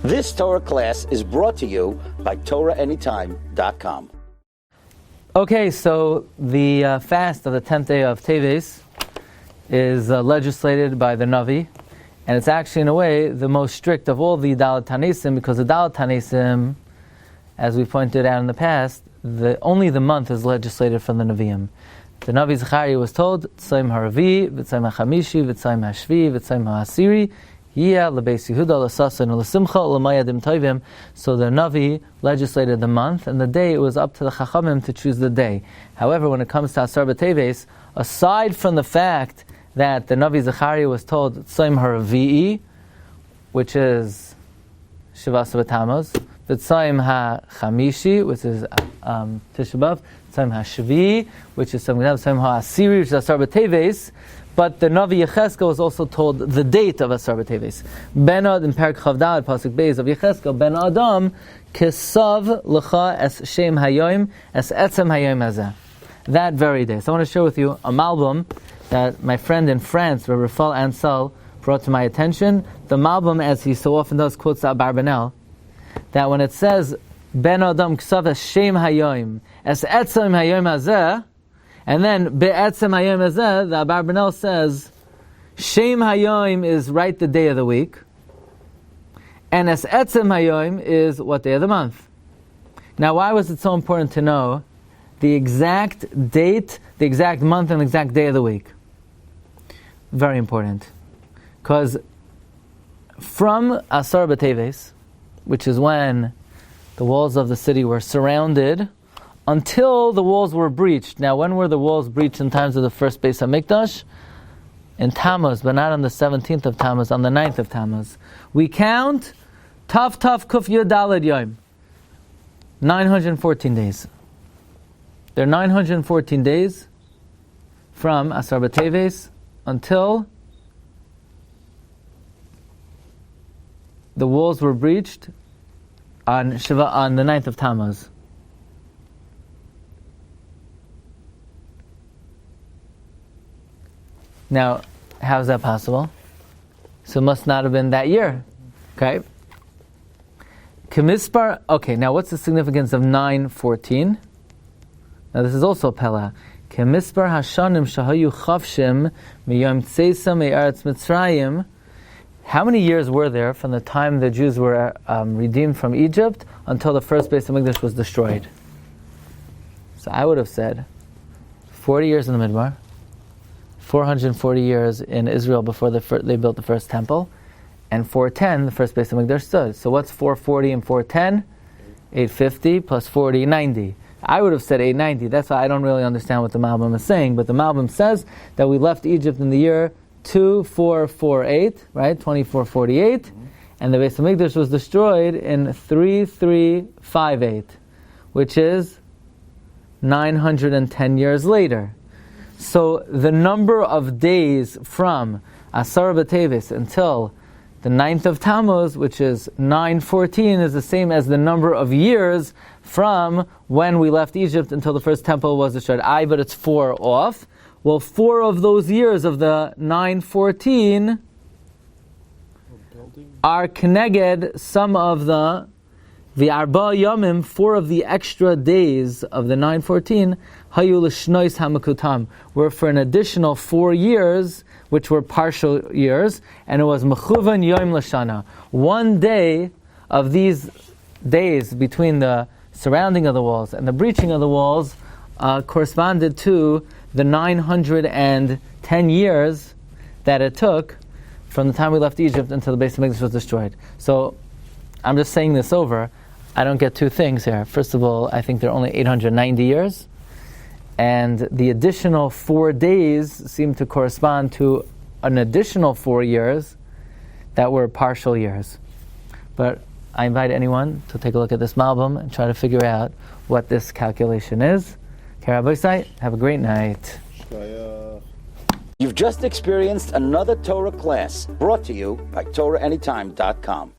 This Torah class is brought to you by TorahAnytime.com. Okay, so the fast of the 10th day of Teves is legislated by the Navi, and it's actually, in a way, the most strict of all the Dalet Tanesim, because the Dalet Tanesim, as we pointed out in the past, only the month is legislated from the Nevi'im. The Navi Zechariah was told, Tzayim HaRavi, V'tzayim HaChamishi, V'tzayim HaShvi, V'tzayim HaAsiri, Yiyah L'Beis Yehuda L'Sasan L'Simcha L'Mayadim Tovim. So the Navi legislated the month, and the day, it was up to the Chachamim to choose the day. However, when it comes to Asar B'Teves, aside from the fact that the Navi Zechariah was told Tzayim HaRavi'i, which is Shivas Tamuz, V'tzayim HaChamishi, which is Tisha B'Av, V'tzayim HaShvi, which is V'tzayim HaAsiri, which is Asar B'Teves. But the Navi Yecheskel was also told the date of Asar B'Teves. Ben Ad in Perek Chavdal, Pasuk Beis of Yecheskel, Ben Adam Kesav L'cha Es Shem Hayoim Es Etzem Hayoim Hazeh. That very day. So I want to share with you a Malbim that my friend in France, Rabbi Rafal Ansel, brought to my attention. The Malbim, as he so often does, quotes Abarbanel, that when it says Ben Adam Kesav Es Shem Hayoim Es Etzem Hayoim Hazeh, and then Be'etzem Hayom Hazeh, the Abarbanel says, Shem Hayom is right the day of the week, and Es Etzem Hayom is what day of the month. Now, why was it so important to know the exact date, the exact month, and the exact day of the week? Very important. Because from Asar B'Teves, which is when the walls of the city were surrounded, until the walls were breached. Now, when were the walls breached in times of the first Beis HaMikdash? In Tamuz, but not on the 17th of Tamuz, on the 9th of Tamuz. We count Tav Kuf Yud Daled Yom. 914 days. There are 914 days from Asar B'Teves until the walls were breached on the 9th of Tamuz. Now, how is that possible? So it must not have been that year. Okay? Kemispar, okay, now what's the significance of 9:14? Now this is also Pella. Kemispar hashanim shahayu chavshim miyom tzeisa me'aretz Mitzrayim. How many years were there from the time the Jews were redeemed from Egypt until the first Beis HaMikdash was destroyed? So I would have said 40 years in the Midbar, 440 years in Israel before they built the first temple, and 410, the first Beis HaMikdash stood. So what's 440 and 410? 850 plus 40, 90. I would have said 890. That's why I don't really understand what the Malbim is saying. But the Malbim says that we left Egypt in the year 2448, right? 2448. And the Beis HaMikdash was destroyed in 3358, which is 910 years later. So the number of days from Asar B'Teves until the 9th of Tamuz, which is 914, is the same as the number of years from when we left Egypt until the first temple was destroyed. But it's 4 off. Well, 4 of those years of the 914 are Keneged, some of the Arba Yomim, 4 of the extra days of the 914, Hayu L'Shnois HaMakutam, were for an additional 4 years, which were partial years, and it was Mechuvan Yom L'Shana. 1 day of these days between the surrounding of the walls and the breaching of the walls corresponded to the 910 years that it took from the time we left Egypt until the Beis HaMikdash was destroyed. So, I'm just saying this over. I don't get 2 things here. First of all, I think there are only 890 years, and the additional 4 days seem to correspond to an additional 4 years that were partial years. But I invite anyone to take a look at this Malbim and try to figure out what this calculation is. Have a great night. You've just experienced another Torah class brought to you by TorahAnytime.com.